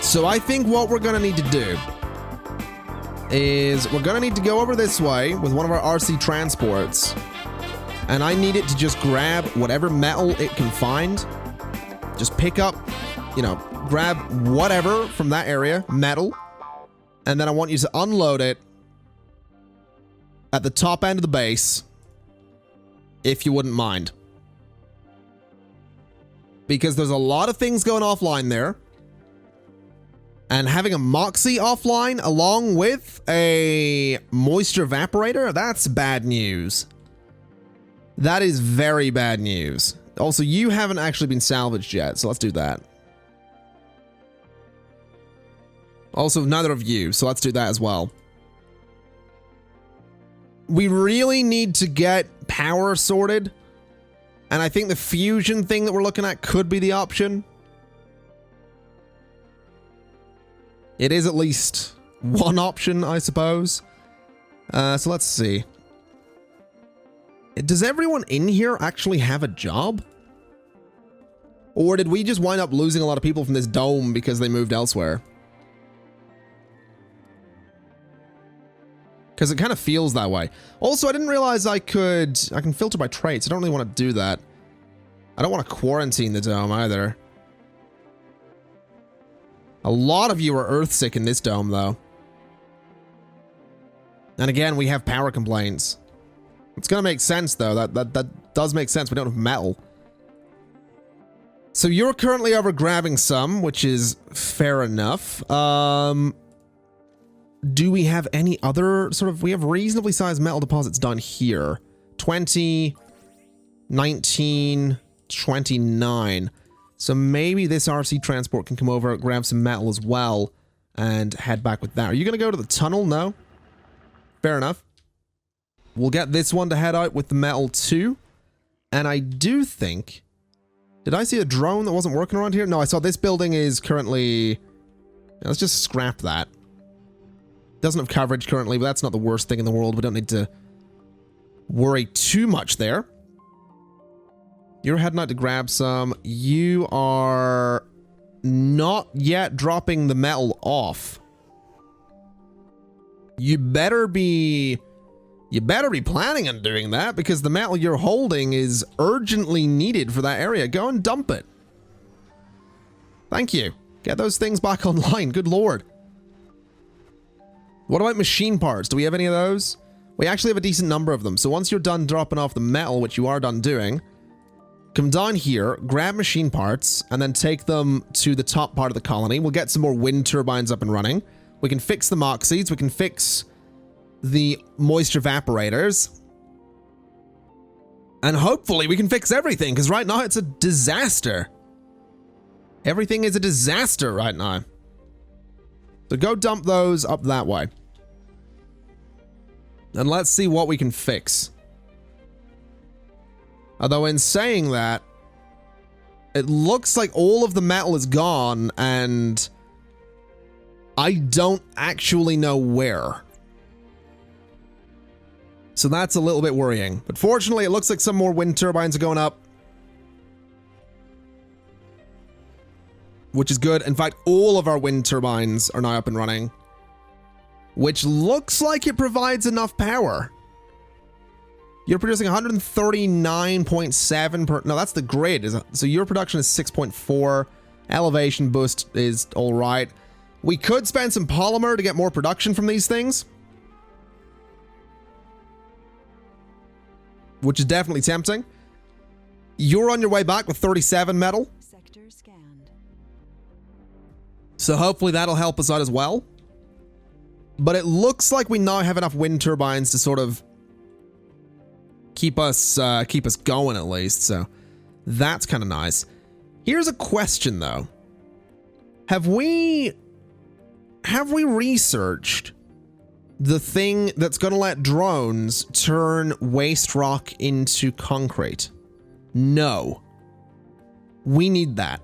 So I think what we're gonna need to do is we're gonna need to go over this way with one of our RC transports, and I need it to just grab whatever metal it can find. Just pick up, you know, grab whatever from that area, metal, and then I want you to unload it at the top end of the base, if you wouldn't mind. Because there's a lot of things going offline there. And having a Moxie offline along with a moisture evaporator, that's bad news. That is very bad news. Also, you haven't actually been salvaged yet, so let's do that. Also, neither of you, so let's do that as well. We really need to get power sorted, and I think the fusion thing that we're looking at could be the option. It is at least one option, I suppose. So let's see. Does everyone in here actually have a job? Or did we just wind up losing a lot of people from this dome because they moved elsewhere? Because it kind of feels that way. Also, I didn't realize I can filter by traits. I don't really want to do that. I don't want to quarantine the dome either. A lot of you are earthsick in this dome, though. And again, we have power complaints. It's gonna make sense, though. That does make sense. We don't have metal. So you're currently over grabbing some, which is fair enough. Do we have any other sort of... We have reasonably sized metal deposits done here. 20, 19, 29. So maybe this RC transport can come over, grab some metal as well, and head back with that. Are you going to go to the tunnel? No? Fair enough. We'll get this one to head out with the metal too. And I do think... Did I see a drone that wasn't working around here? No, I saw this building is currently... Let's just scrap that. Doesn't have coverage currently, but that's not the worst thing in the world. We don't need to worry too much there. You're heading out to grab some. You are not yet dropping the metal off. You better be planning on doing that, because the metal you're holding is urgently needed for that area. Go and dump it. Thank you. Get those things back online. Good lord. What about machine parts? Do we have any of those? We actually have a decent number of them. So once you're done dropping off the metal, which you are done doing, come down here, grab machine parts, and then take them to the top part of the colony. We'll get some more wind turbines up and running. We can fix the Moxies. We can fix the moisture evaporators. And hopefully we can fix everything, because right now it's a disaster. Everything is a disaster right now. So go dump those up that way. And let's see what we can fix. Although in saying that, it looks like all of the metal is gone, and I don't actually know where. So that's a little bit worrying. But fortunately, it looks like some more wind turbines are going up, which is good. In fact, all of our wind turbines are now up and running, which looks like it provides enough power. You're producing 139.7 per... No, that's the grid. So your production is 6.4. Elevation boost is all right. We could spend some polymer to get more production from these things, which is definitely tempting. You're on your way back with 37 metal. Sector scanned. So hopefully that'll help us out as well. But it looks like we now have enough wind turbines to sort of keep us going at least. So that's kind of nice. Here's a question though. Have we researched the thing that's going to let drones turn waste rock into concrete? No. We need that.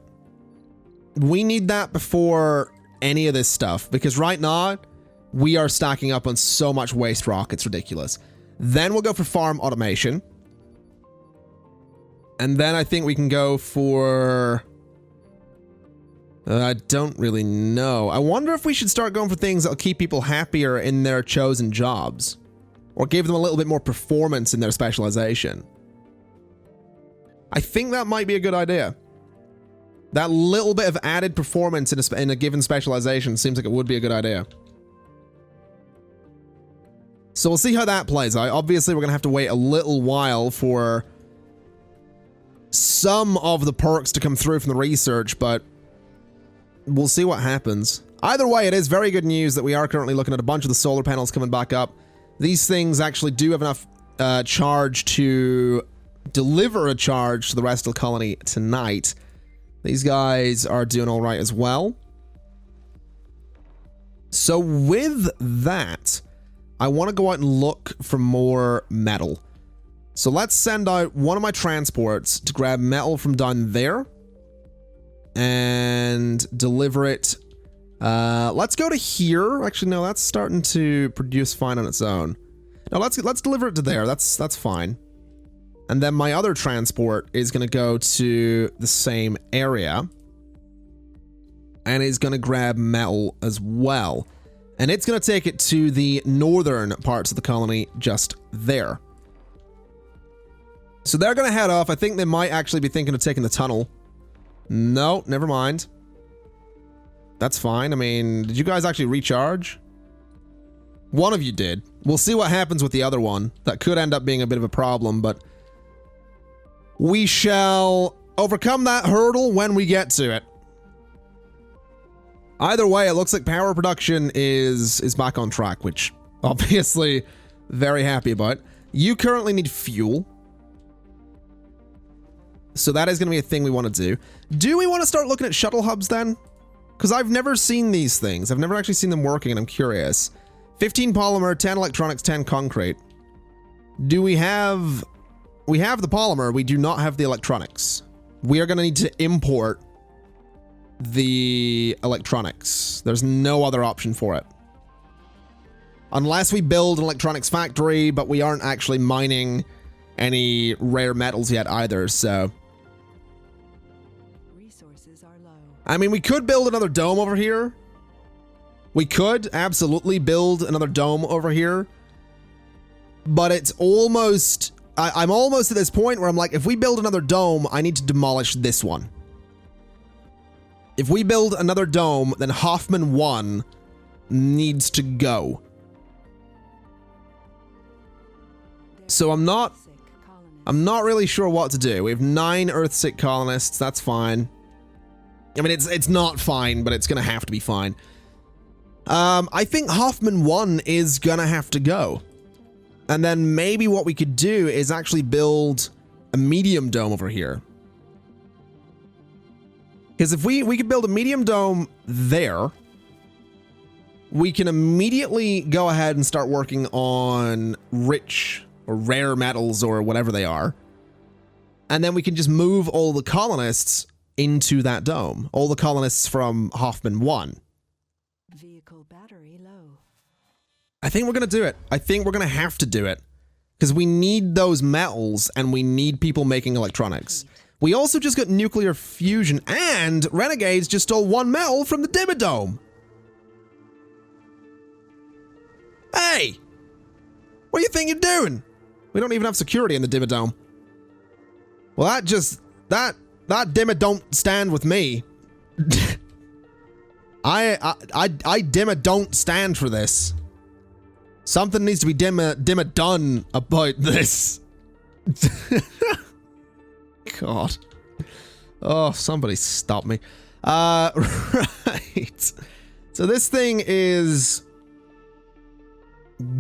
We need that before any of this stuff, because right now we are stacking up on so much waste rock, it's ridiculous. Then we'll go for farm automation. And then I think we can go for I don't really know. I wonder if we should start going for things that'll keep people happier in their chosen jobs. Or give them a little bit more performance in their specialization. I think that might be a good idea. That little bit of added performance in a given specialization seems like it would be a good idea. So we'll see how that plays out. Obviously, we're going to have to wait a little while for some of the perks to come through from the research, but we'll see what happens. Either way, it is very good news that we are currently looking at a bunch of the solar panels coming back up. These things actually do have enough charge to deliver a charge to the rest of the colony tonight. These guys are doing all right as well. So with that, I want to go out and look for more metal. So let's send out one of my transports to grab metal from down there and deliver it. Let's go to here. Actually, no, that's starting to produce fine on its own. No, let's deliver it to there. That's fine. And then my other transport is going to go to the same area and is going to grab metal as well. And it's going to take it to the northern parts of the colony just there. So they're going to head off. I think they might actually be thinking of taking the tunnel. No, never mind. That's fine. I mean, did you guys actually recharge? One of you did. We'll see what happens with the other one. That could end up being a bit of a problem, but we shall overcome that hurdle when we get to it. Either way, it looks like power production is back on track, which obviously very happy about. You currently need fuel. So that is going to be a thing we want to do. Do we want to start looking at shuttle hubs then? Because I've never seen these things. I've never actually seen them working and I'm curious. 15 polymer, 10 electronics, 10 concrete. Do we have... We have the polymer, we do not have the electronics. We are going to need to import the electronics. There's no other option for it. Unless we build an electronics factory, but we aren't actually mining any rare metals yet either, so... Resources are low. I mean, we could build another dome over here. We could absolutely build another dome over here. But it's almost... I'm almost at this point where I'm like, if we build another dome, I need to demolish this one. If we build another dome, then Hoffman 1 needs to go. So I'm not really sure what to do. We have 9 Earthsick colonists. That's fine. I mean, it's not fine, but it's going to have to be fine. I think Hoffman 1 is going to have to go. And then maybe what we could do is actually build a medium dome over here. Because if we could build a medium dome there, we can immediately go ahead and start working on rich or rare metals or whatever they are. And then we can just move all the colonists into that dome. All the colonists from Hoffman 1. Vehicle battery low. I think we're going to do it. I think we're going to have to do it. Because we need those metals and we need people making electronics. We also just got nuclear fusion and Renegades just stole 1 metal from the Dimmadome. Hey! What do you think you're doing? We don't even have security in the Dimmadome. Well, that Dimma don't stand with me. I Dimma don't stand for this. Something needs to be Dimma done about this. God. Oh, somebody stop me. Right. So this thing is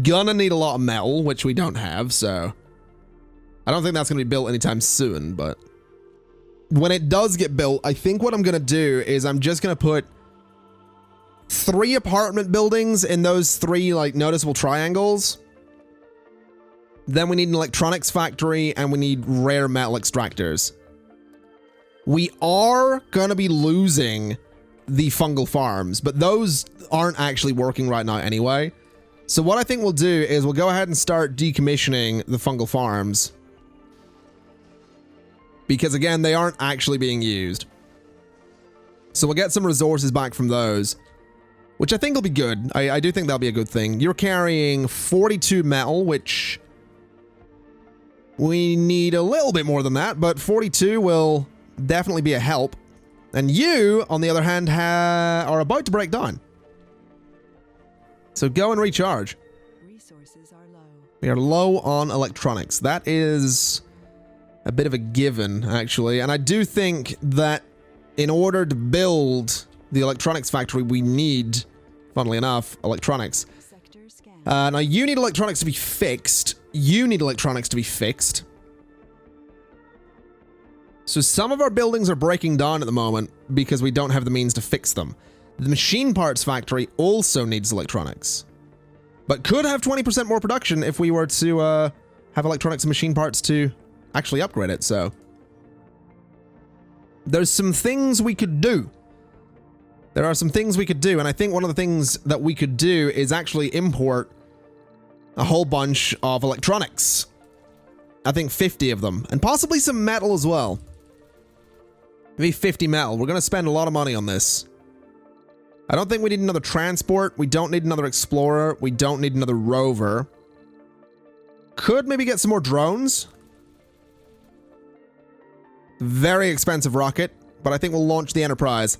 gonna need a lot of metal, which we don't have, so I don't think that's gonna be built anytime soon, but when it does get built, I think what I'm gonna do is I'm just gonna put 3 apartment buildings in those 3 like noticeable triangles. Then we need an electronics factory and we need rare metal extractors. We are gonna be losing the fungal farms, but those aren't actually working right now anyway. So what I think we'll do is we'll go ahead and start decommissioning the fungal farms. Because again, they aren't actually being used. So we'll get some resources back from those, which I think will be good. I do think that'll be a good thing. You're carrying 42 metal, which we need a little bit more than that, but 42 will definitely be a help. And you, on the other hand, are about to break down. So go and recharge. Resources are low. We are low on electronics. That is a bit of a given, actually. And I do think that in order to build the electronics factory, we need, funnily enough, electronics. Sector scan. Now, you need electronics to be fixed. You need electronics to be fixed. So some of our buildings are breaking down at the moment because we don't have the means to fix them. The machine parts factory also needs electronics, but could have 20% more production if we were to have electronics and machine parts to actually upgrade it. So there's some things we could do. There are some things we could do, and I think one of the things that we could do is actually import a whole bunch of electronics. I think 50 of them, and possibly some metal as well. Maybe 50 metal. We're going to spend a lot of money on this. I don't think we need another transport. We don't need another explorer. We don't need another rover. Could maybe get some more drones. Very expensive rocket, but I think we'll launch the Enterprise.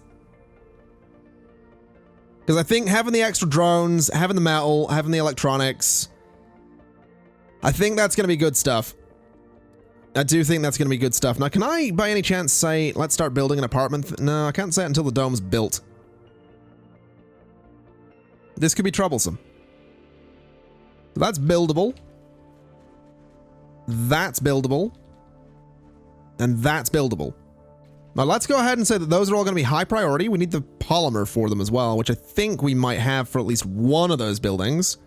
Because I think having the extra drones, having the metal, having the electronics, I think that's going to be good stuff. I do think that's going to be good stuff. Now, can I, by any chance, say, let's start building an apartment? No, I can't say it until the dome's built. This could be troublesome. So that's buildable. That's buildable. And that's buildable. Now, let's go ahead and say that those are all going to be high priority. We need the polymer for them as well, which I think we might have for at least one of those buildings.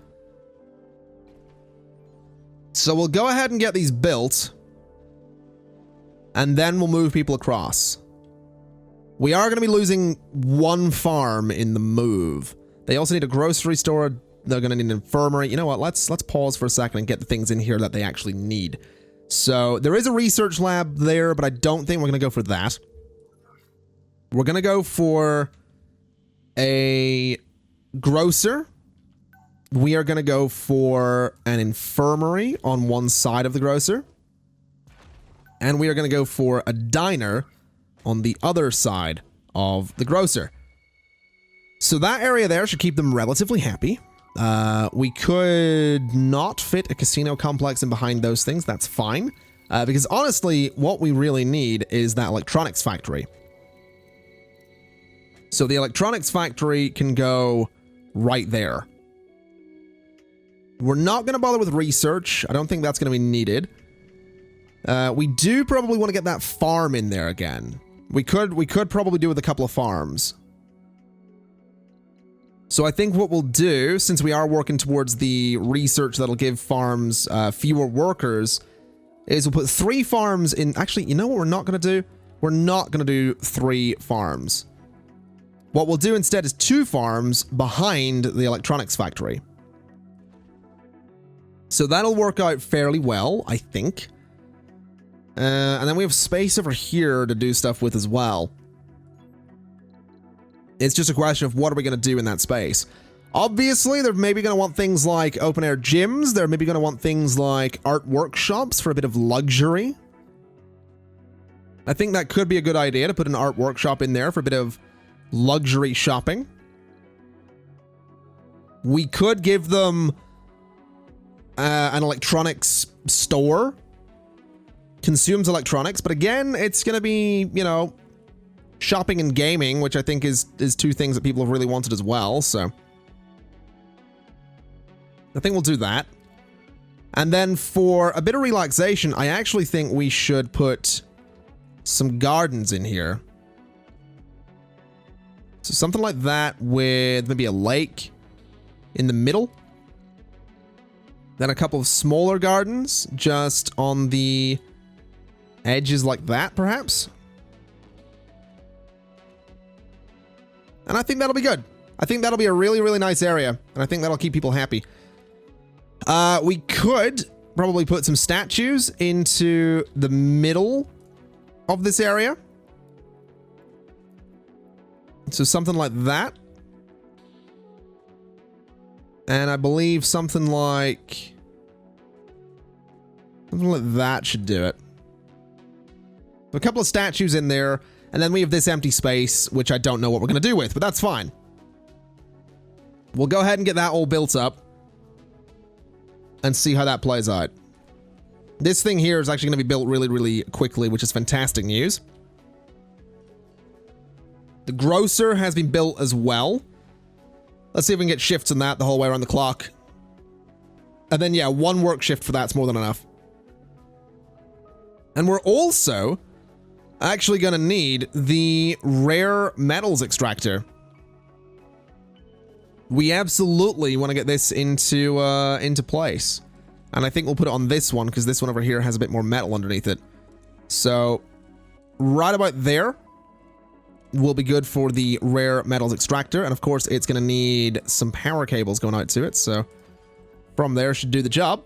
So we'll go ahead and get these built. And then we'll move people across. We are going to be losing one farm in the move. They also need a grocery store. They're going to need an infirmary. You know what? Let's pause for a second and get the things in here that they actually need. So there is a research lab there, but I don't think we're going to go for that. We're going to go for a grocer. We are going to go for an infirmary on one side of the grocer. And we are going to go for a diner on the other side of the grocer. So that area there should keep them relatively happy. We could not fit a casino complex in behind those things. That's fine. Because honestly, what we really need is that electronics factory. So the electronics factory can go right there. We're not going to bother with research. I don't think that's going to be needed. We do probably want to get that farm in there again. We could probably do with a couple of farms. So I think what we'll do, since we are working towards the research that'll give farms fewer workers, is we'll put 3 farms in. Actually, you know what we're not going to do? We're not going to do 3 farms. What we'll do instead is 2 farms behind the electronics factory. So that'll work out fairly well, I think. And then we have space over here to do stuff with as well. It's just a question of what are we going to do in that space. Obviously, they're maybe going to want things like open-air gyms. They're maybe going to want things like art workshops for a bit of luxury. I think that could be a good idea to put an art workshop in there for a bit of luxury shopping. We could give them an electronics store. Consumes electronics, but again, it's going to be, you know, shopping and gaming, which I think is 2 things that people have really wanted as well, so I think we'll do that. And then for a bit of relaxation, I actually think we should put some gardens in here. So something like that with maybe a lake in the middle. Then a couple of smaller gardens just on the edges like that, perhaps. And I think that'll be good. I think that'll be a really, really nice area. And I think that'll keep people happy. We could probably put some statues into the middle of this area. So something like that. And I believe something like that should do it. A couple of statues in there, and then we have this empty space, which I don't know what we're going to do with, but that's fine. We'll go ahead and get that all built up and see how that plays out. This thing here is actually going to be built really, really quickly, which is fantastic news. The grocer has been built as well. Let's see if we can get shifts in that the whole way around the clock. And then, yeah, one work shift for that's more than enough. And we're also actually going to need the rare metals extractor. We absolutely want to get this into place. And I think we'll put it on this one because this one over here has a bit more metal underneath it. So right about there will be good for the rare metals extractor. And of course, it's going to need some power cables going out to it. So from there should do the job.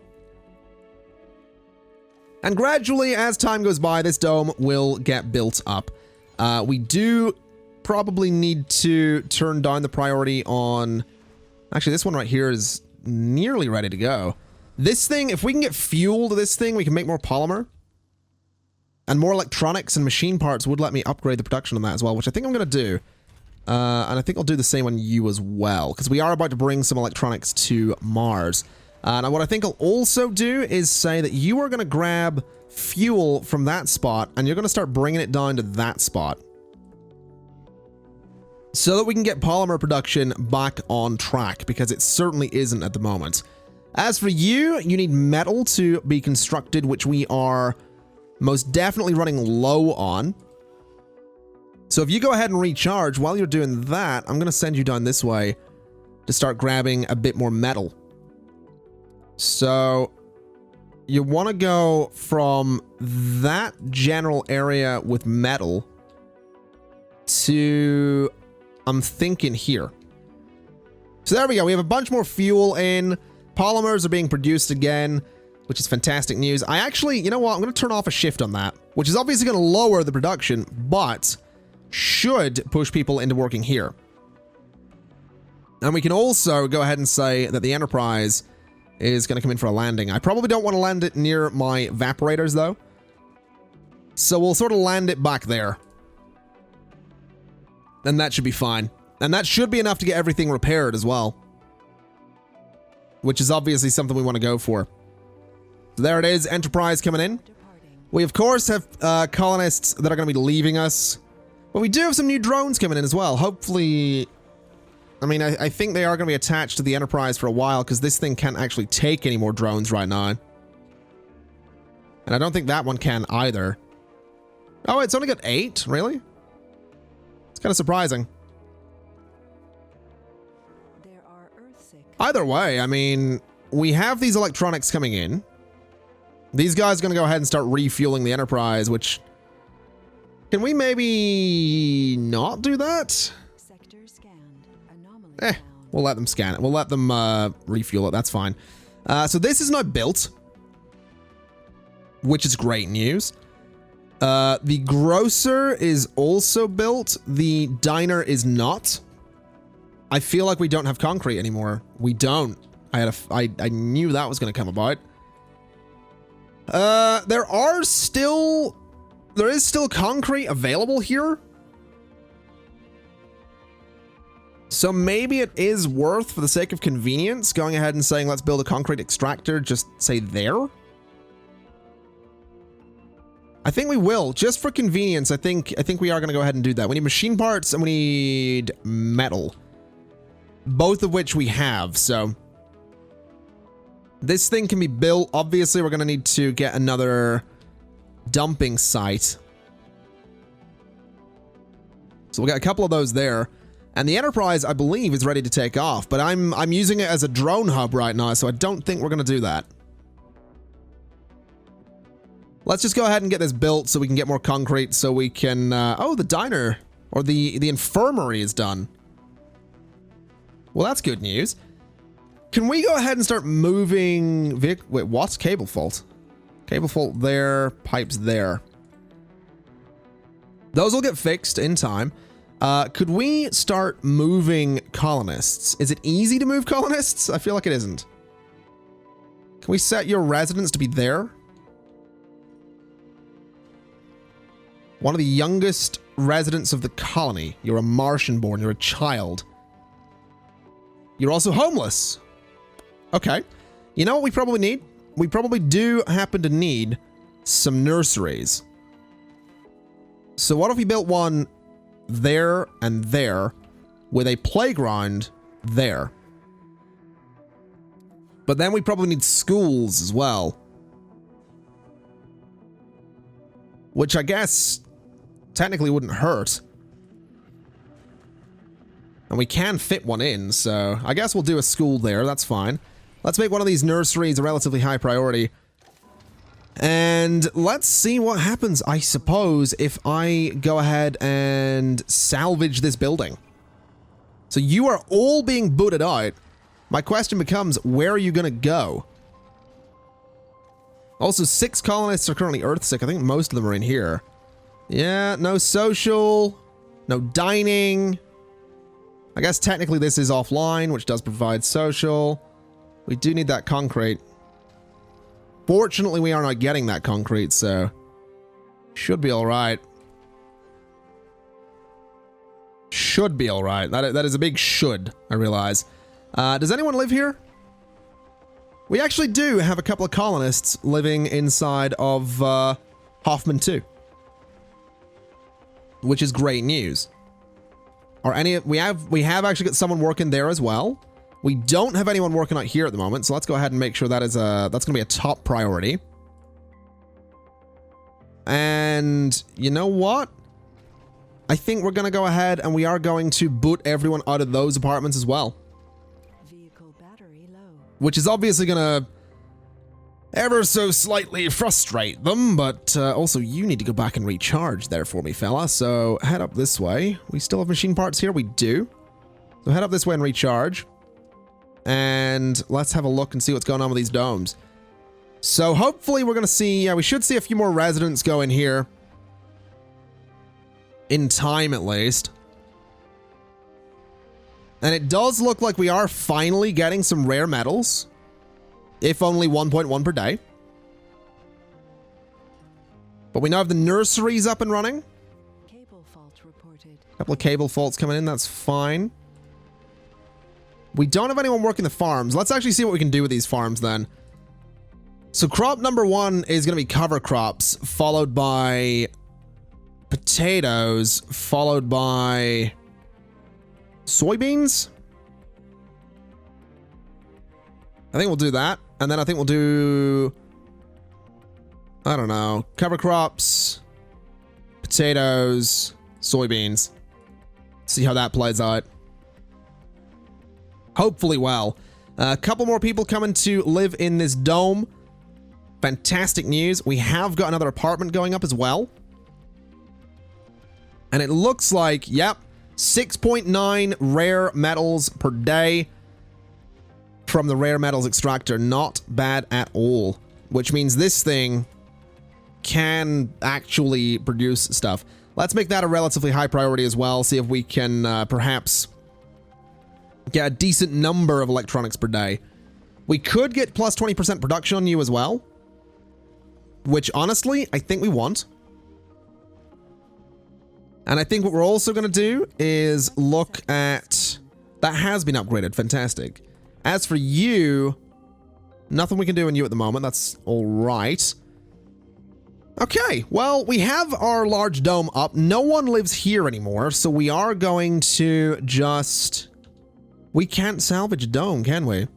And gradually, as time goes by, this dome will get built up. We do probably need to turn down the priority on... Actually, this one right here is nearly ready to go. This thing, if we can get fuel to this thing, we can make more polymer. And more electronics and machine parts would let me upgrade the production on that as well, which I think I'm going to do. And I think I'll do the same on you as well, because we are about to bring some electronics to Mars. Now, what I think I'll also do is say that you are going to grab fuel from that spot, and you're going to start bringing it down to that spot. So that we can get polymer production back on track, because it certainly isn't at the moment. As for you, you need metal to be constructed, which we are most definitely running low on. So if you go ahead and recharge, while you're doing that, I'm going to send you down this way to start grabbing a bit more metal. So you want to go from that general area with metal to, I'm thinking here. So there we go. We have a bunch more fuel in. Polymers are being produced again, which is fantastic news. I actually, you know what? I'm going to turn off a shift on that, which is obviously going to lower the production, but should push people into working here. And we can also go ahead and say that the Enterprise is going to come in for a landing. I probably don't want to land it near my evaporators, though. So we'll sort of land it back there. And that should be fine. And that should be enough to get everything repaired as well. Which is obviously something we want to go for. So there it is, Enterprise coming in. We, of course, have colonists that are going to be leaving us. But we do have some new drones coming in as well. Hopefully... I mean, I think they are going to be attached to the Enterprise for a while, because this thing can't actually take any more drones right now. And I don't think that one can either. Oh, it's only got 8? Really? It's kind of surprising. There are Earthsick. Either way, I mean, we have these electronics coming in. These guys are going to go ahead and start refueling the Enterprise, which... Can we maybe not do that? We'll let them scan it. We'll let them refuel it. That's fine. So this is now built, which is great news. The grocer is also built. The diner is not. I feel like we don't have concrete anymore. We don't. I knew that was going to come about. There is still concrete available here. So maybe it is worth, for the sake of convenience, going ahead and saying, let's build a concrete extractor, just say there. I think we will, just for convenience. I think we are going to go ahead and do that. We need machine parts and we need metal. Both of which we have, so. This thing can be built. Obviously, we're going to need to get another dumping site. So we'll get a couple of those there. And the Enterprise, I believe, is ready to take off, but I'm using it as a drone hub right now, so I don't think we're going to do that. Let's just go ahead and get this built so we can get more concrete, so we can... oh, the diner, or the infirmary is done. Well, that's good news. Can we go ahead and start moving... Wait, what? Cable fault. Cable fault there, pipes there. Those will get fixed in time. Could we start moving colonists? Is it easy to move colonists? I feel like it isn't. Can we set your residence to be there? One of the youngest residents of the colony. You're a Martian born. You're a child. You're also homeless. Okay. You know what we probably need? We probably do happen to need some nurseries. So what if we built one there and there with a playground there? But then we probably need schools as well. Which I guess technically wouldn't hurt. And we can fit one in, so I guess we'll do a school there. That's fine. Let's make one of these nurseries a relatively high priority. And let's see what happens, I suppose, if I go ahead and salvage this building. So you are all being booted out. My question becomes, where are you going to go? Also, 6 colonists are currently Earthsick. I think most of them are in here. Yeah, no social, no dining. I guess technically this is offline, which does provide social. We do need that concrete. Fortunately, we are not getting that concrete, so should be all right. Should be all right. That is a big should, I realize. Does anyone live here? We actually do have a couple of colonists living inside of Hoffman 2, which is great news. Are any? We have actually got someone working there as well. We don't have anyone working out here at the moment, so let's go ahead and make sure that is that's going to be a top priority. And you know what? I think we're going to go ahead and we are going to boot everyone out of those apartments as well. Vehicle battery low. Which is obviously going to ever so slightly frustrate them, but also you need to go back and recharge there for me, fella. So head up this way. We still have machine parts here? We do. So head up this way and recharge. And let's have a look and see what's going on with these domes. So hopefully we're going to see, yeah, we should see a few more residents go in here. In time, at least. And it does look like we are finally getting some rare metals. If only 1.1 per day. But we now have the nurseries up and running. Cable fault reported. A couple of cable faults coming in, that's fine. We don't have anyone working the farms. Let's actually see what we can do with these farms then. So crop number 1 is going to be cover crops, followed by potatoes, followed by soybeans. I think we'll do that. And then I think we'll do, I don't know, cover crops, potatoes, soybeans. See how that plays out. Hopefully well. A couple more people coming to live in this dome. Fantastic news. We have got another apartment going up as well. And it looks like, yep, 6.9 rare metals per day from the rare metals extractor. Not bad at all. Which means this thing can actually produce stuff. Let's make that a relatively high priority as well. See if we can perhaps get a decent number of electronics per day. We could get plus 20% production on you as well. Which, honestly, I think we want. And I think what we're also going to do is look at... That has been upgraded. Fantastic. As for you, nothing we can do on you at the moment. That's all right. Okay, well, we have our large dome up. No one lives here anymore, so we are going to just... We can't salvage a dome, can we?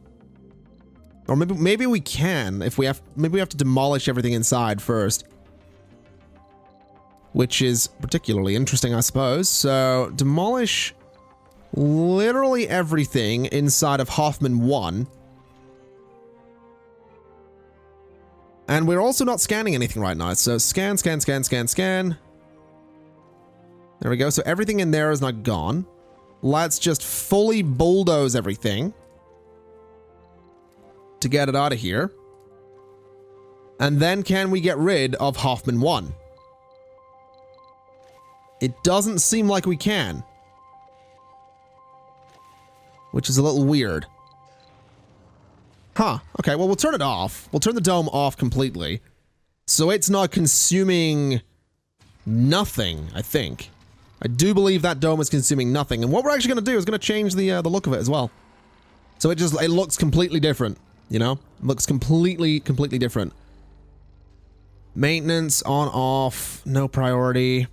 Or maybe we can if we have... Maybe we have to demolish everything inside first. Which is particularly interesting, I suppose. So, demolish literally everything inside of Hoffman 1. And we're also not scanning anything right now. So, scan, scan, scan, scan, scan. There we go. So, everything in there is not gone. Let's just fully bulldoze everything to get it out of here. And then can we get rid of Hoffman 1? It doesn't seem like we can. which is a little weird. Huh. Okay, well, we'll turn it off. We'll turn the dome off completely. So it's not consuming nothing, I think. I do believe that dome is consuming nothing. And what we're actually going to do is going to change the look of it as well. So it looks completely different, you know? It looks completely different. Maintenance, on, off, no priority.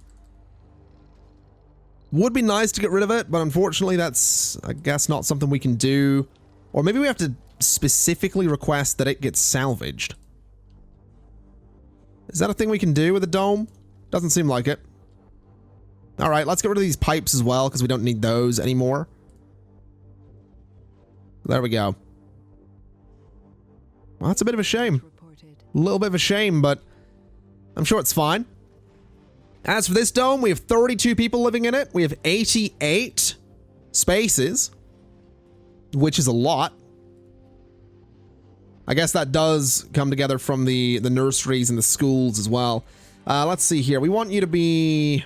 Would be nice to get rid of it, but unfortunately that's, I guess, not something we can do. Or maybe we have to specifically request that it gets salvaged. Is that a thing we can do with a dome? Doesn't seem like it. Alright, let's get rid of these pipes as well, because we don't need those anymore. There we go. Well, that's a bit of a shame. A little bit of a shame, but I'm sure it's fine. As for this dome, we have 32 people living in it. We have 88 spaces, which is a lot. I guess that does come together from the nurseries and the schools as well. Let's see here. We want you to be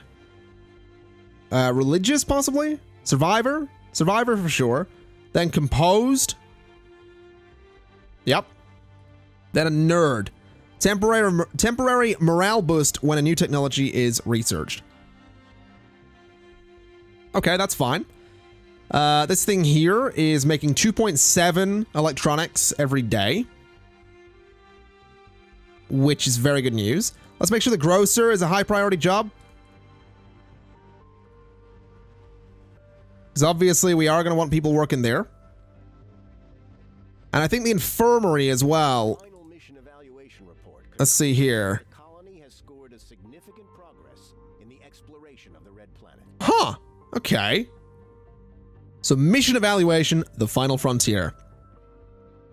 religious, possibly? Survivor? Survivor for sure. Then composed. Yep. Then a nerd. Temporary morale boost when a new technology is researched. Okay, that's fine. This thing here is making 2.7 electronics every day, which is very good news. Let's make sure the grocer is a high priority job, because obviously we are going to want people working there. And I think the infirmary as well. Let's see here. The colony has scored a significant progress in the exploration of the Red Planet. Huh. Okay. So mission evaluation, the final frontier.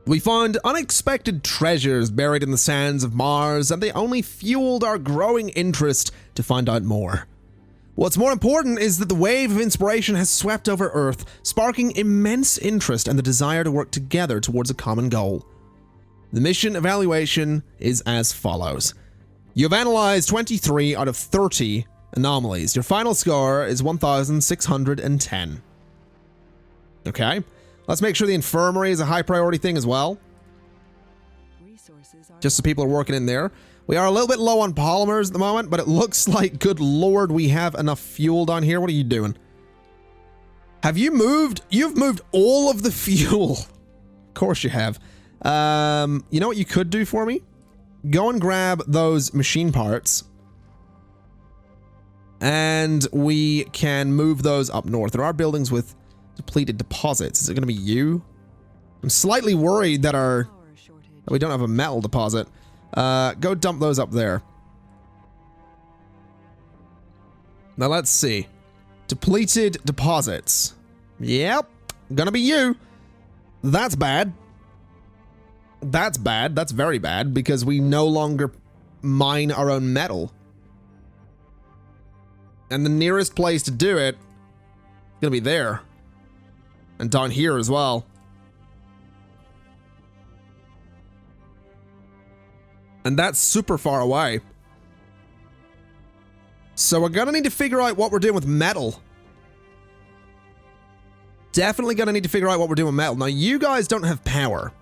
We found unexpected treasures buried in the sands of Mars, and they only fueled our growing interest to find out more. What's more important is that the wave of inspiration has swept over Earth, sparking immense interest and the desire to work together towards a common goal. The mission evaluation is as follows. You've analyzed 23 out of 30 anomalies. Your final score is 1,610. Okay. Let's make sure the infirmary is a high priority thing as well. Just so people are working in there. We are a little bit low on polymers at the moment, but it looks like, good lord, we have enough fuel down here. What are you doing? Have you moved? You've moved all of the fuel. Of course you have. You know what you could do for me? Go and grab those machine parts, and we can move those up north. There are buildings with depleted deposits. Is it going to be you? I'm slightly worried that we don't have a metal deposit. Go dump those up there. Now let's see. Depleted deposits. Yep. Gonna be you. That's bad. That's bad. That's very bad, because we no longer mine our own metal. And the nearest place to do it is gonna be there. And down here as well. And that's super far away. So we're gonna need to figure out what we're doing with metal. Definitely gonna need to figure out what we're doing with metal. Now, you guys don't have power.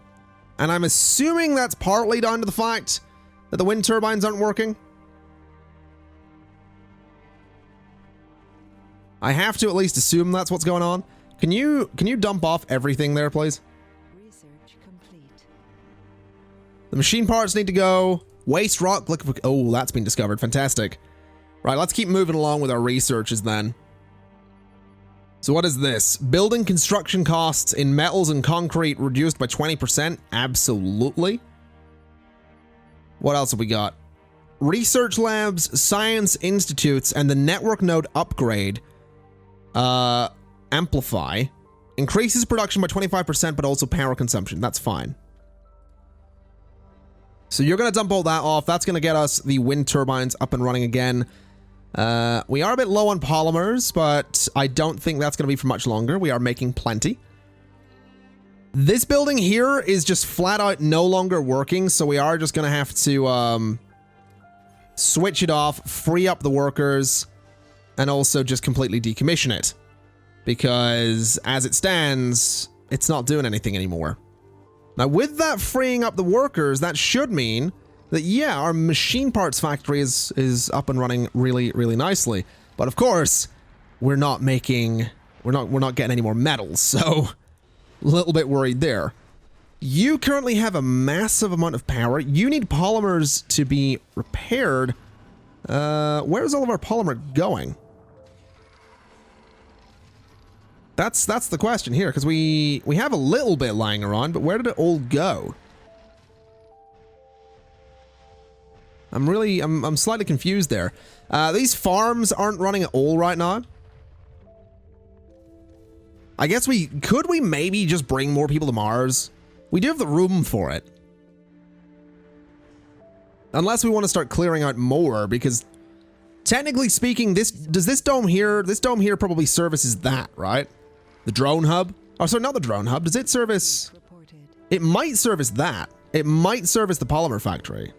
And I'm assuming that's partly down to the fact that the wind turbines aren't working. I have to at least assume that's what's going on. Can you dump off everything there, please? Research complete. The machine parts need to go. Waste rock. Oh, that's been discovered. Fantastic. Right, let's keep moving along with our researches then. So what is this? Building construction costs in metals and concrete reduced by 20%? Absolutely. What else have we got? Research labs, science institutes, and the network node upgrade. Amplify. Increases production by 25%, but also power consumption. That's fine. So you're going to dump all that off. That's going to get us the wind turbines up and running again. We are a bit low on polymers, but I don't think that's going to be for much longer. We are making plenty. This building here is just flat out no longer working, so we are just going to have to switch it off, free up the workers, and also just completely decommission it. Because as it stands, it's not doing anything anymore. Now, with that freeing up the workers, that should mean that, yeah, our machine parts factory is up and running really, really nicely. But of course, we're not getting any more metals, so a little bit worried there. You currently have a massive amount of power. You need polymers to be repaired. Where's all of our polymer going? That's the question here, because we have a little bit lying around, but where did it all go? I'm slightly confused there. These farms aren't running at all right now. I guess could we maybe just bring more people to Mars? We do have the room for it. Unless we want to start clearing out more, because technically speaking, this dome here probably services that, right? The drone hub? Oh, sorry, not the drone hub. Does it service? It might service that. It might service the polymer factory.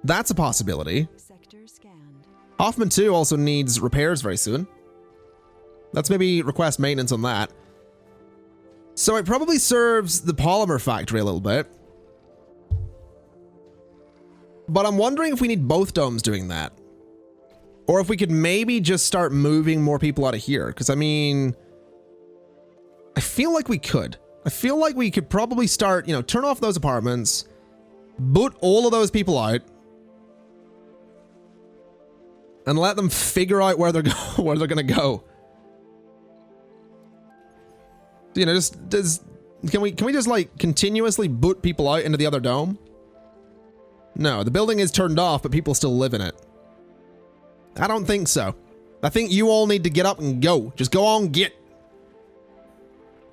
That's a possibility. Sector scanned. Hoffman 2 also needs repairs very soon. Let's maybe request maintenance on that. So it probably serves the polymer factory a little bit. But I'm wondering if we need both domes doing that. Or if we could maybe just start moving more people out of here. Because, I mean, I feel like we could. I feel like we could probably start, turn off those apartments, boot all of those people out, and let them figure out where they're going to go. Can we just like continuously boot people out into the other dome? No, the building is turned off, but people still live in it. I don't think so. I think you all need to get up and go. Just go on, get.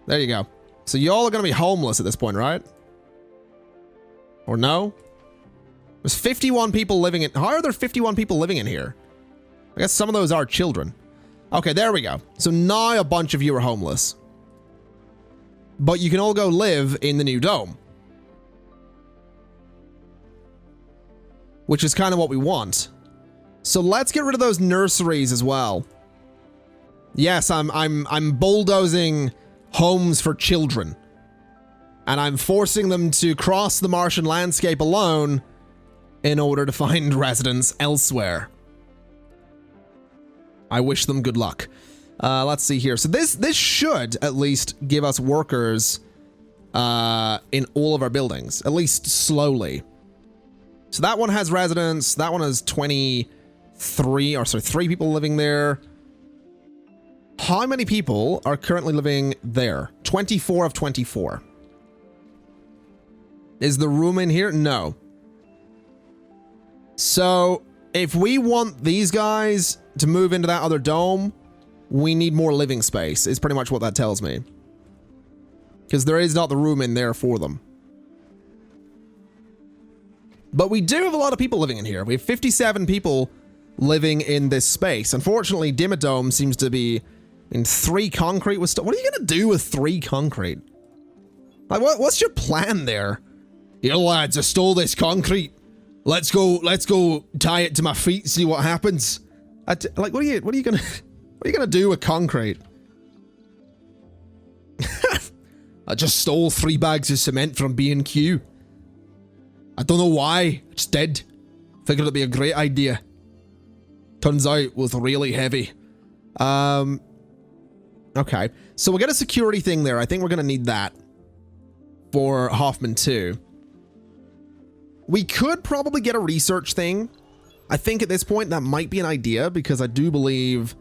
There you go. So y'all are going to be homeless at this point, right? Or no? There's 51 people living in... How are there 51 people living in here? I guess some of those are children. Okay, there we go. So now a bunch of you are homeless. But you can all go live in the new dome. Which is kind of what we want. So let's get rid of those nurseries as well. Yes, I'm bulldozing homes for children. And I'm forcing them to cross the Martian landscape alone in order to find residence elsewhere. I wish them good luck. Let's see here. So this should at least give us workers in all of our buildings, at least slowly. So that one has residents. That one has 3 people living there. How many people are currently living there? 24 of 24. Is the room in here? No. So if we want these guys to move into that other dome, we need more living space, is pretty much what that tells me. Because there is not the room in there for them. But we do have a lot of people living in here. We have 57 people living in this space. Unfortunately, Dimmadome seems to be in 3 concrete with stuff. What are you going to do with 3 concrete? Like, what's your plan there? Here, lads, I stole this concrete. Let's go tie it to my feet, see what happens. Like, what are you gonna do with concrete? I just stole 3 bags of cement from B&Q. I don't know why, I just did. Figured it'd be a great idea. Turns out it was really heavy. Okay, so we'll get a security thing there. I think we're gonna need that for Hoffman 2. We could probably get a research thing. I think at this point that might be an idea, because I do believe...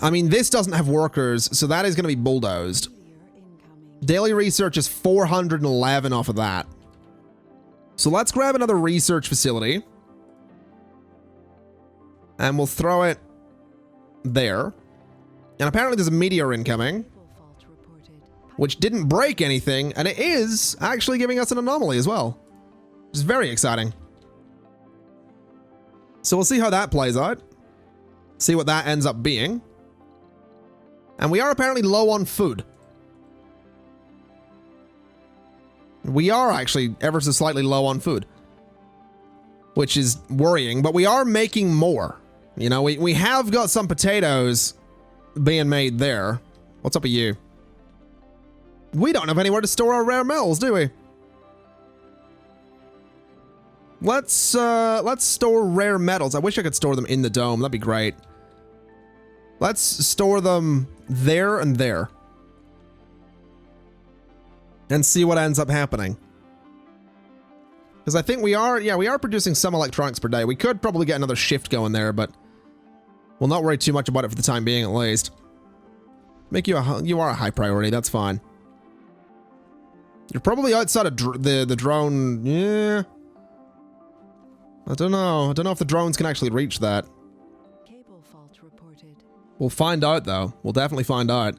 I mean, this doesn't have workers, so that is going to be bulldozed. Daily research is 411 off of that. So let's grab another research facility. And we'll throw it there. And apparently there's a meteor incoming, which didn't break anything, and it is actually giving us an anomaly as well. Which is very exciting. So we'll see how that plays out. See what that ends up being. And we are apparently low on food. We are actually ever so slightly low on food, which is worrying, but we are making more. You know, we have got some potatoes being made there. What's up with you? We don't have anywhere to store our rare metals, do we? Let's store rare metals. I wish I could store them in the dome. That'd be great. Let's store them there and there. And see what ends up happening. Because I think we are producing some electronics per day. We could probably get another shift going there, but we'll not worry too much about it for the time being, at least. You are a high priority. That's fine. You're probably outside of the drone. Yeah. I don't know. I don't know if the drones can actually reach that. Cable fault reported. We'll find out, though. We'll definitely find out.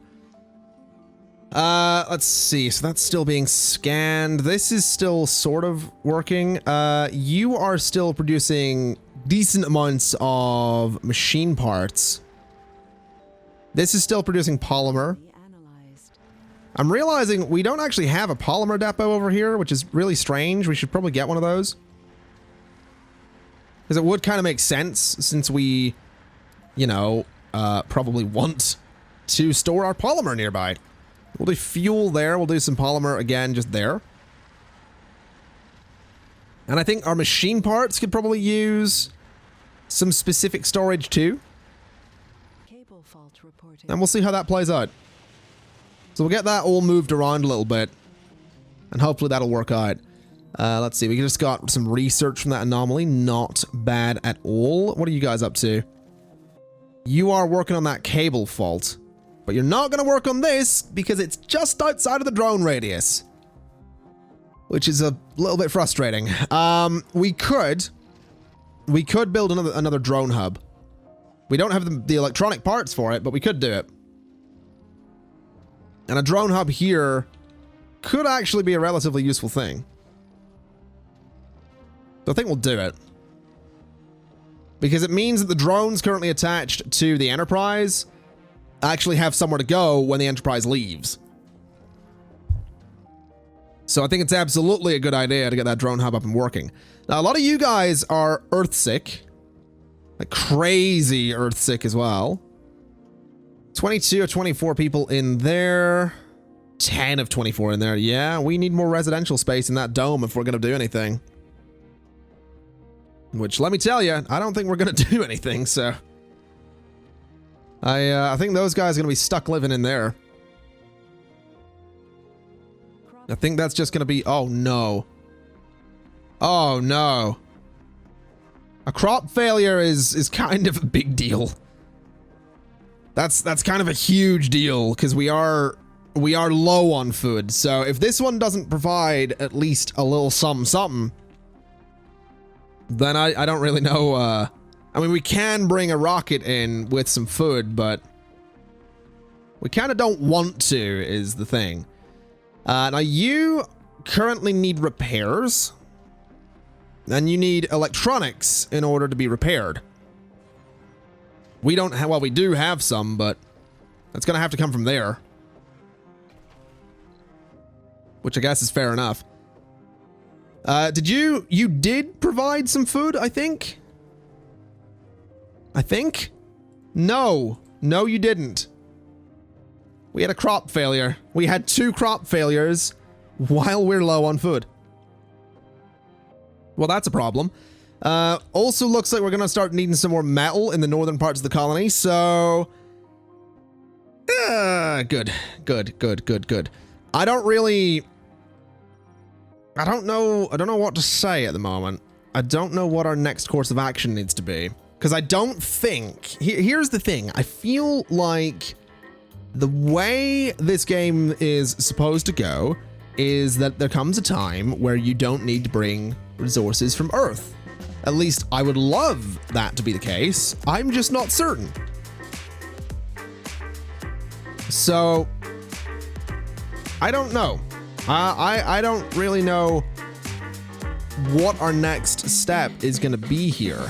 Let's see. So that's still being scanned. This is still sort of working. You are still producing decent amounts of machine parts. This is still producing polymer. I'm realizing we don't actually have a polymer depot over here, which is really strange. We should probably get one of those. Because it would kind of make sense since we, you know, probably want to store our polymer nearby. We'll do fuel there. We'll do some polymer again just there. And I think our machine parts could probably use some specific storage too. Cable fault reported. And we'll see how that plays out. So we'll get that all moved around a little bit. And hopefully that'll work out. Let's see. We just got some research from that anomaly. Not bad at all. What are you guys up to? You are working on that cable fault. But you're not going to work on this because it's just outside of the drone radius. Which is a little bit frustrating. We could build another drone hub. We don't have the electronic parts for it, but we could do it. And a drone hub here could actually be a relatively useful thing. So I think we'll do it. Because it means that the drones currently attached to the Enterprise actually have somewhere to go when the Enterprise leaves. So I think it's absolutely a good idea to get that drone hub up and working. Now, a lot of you guys are Earthsick. Like crazy Earthsick as well. 22 or 24 people in there. 10 of 24 in there. Yeah, we need more residential space in that dome if we're going to do anything. Which, let me tell you, I don't think we're going to do anything, so... I think those guys are going to be stuck living in there. I think that's just going to be... Oh, no. Oh, no. A crop failure is kind of a big deal. That's kind of a huge deal, because we are low on food. So if this one doesn't provide at least a little something, then I don't really know. I mean, we can bring a rocket in with some food, but we kind of don't want to, is the thing. Now, you currently need repairs, and you need electronics in order to be repaired. We don't have, well, we do have some, but that's going to have to come from there. Which I guess is fair enough. You did provide some food, I think? No, you didn't. We had a crop failure. We had 2 crop failures while we're low on food. Well, that's a problem. Also looks like we're going to start needing some more metal in the northern parts of the colony, so... Good. I don't know what to say at the moment. I don't know what our next course of action needs to be. Because I don't think... Here's the thing. I feel like the way this game is supposed to go is that there comes a time where you don't need to bring resources from Earth. At least I would love that to be the case. I'm just not certain. So, I don't know. I don't really know what our next step is going to be here.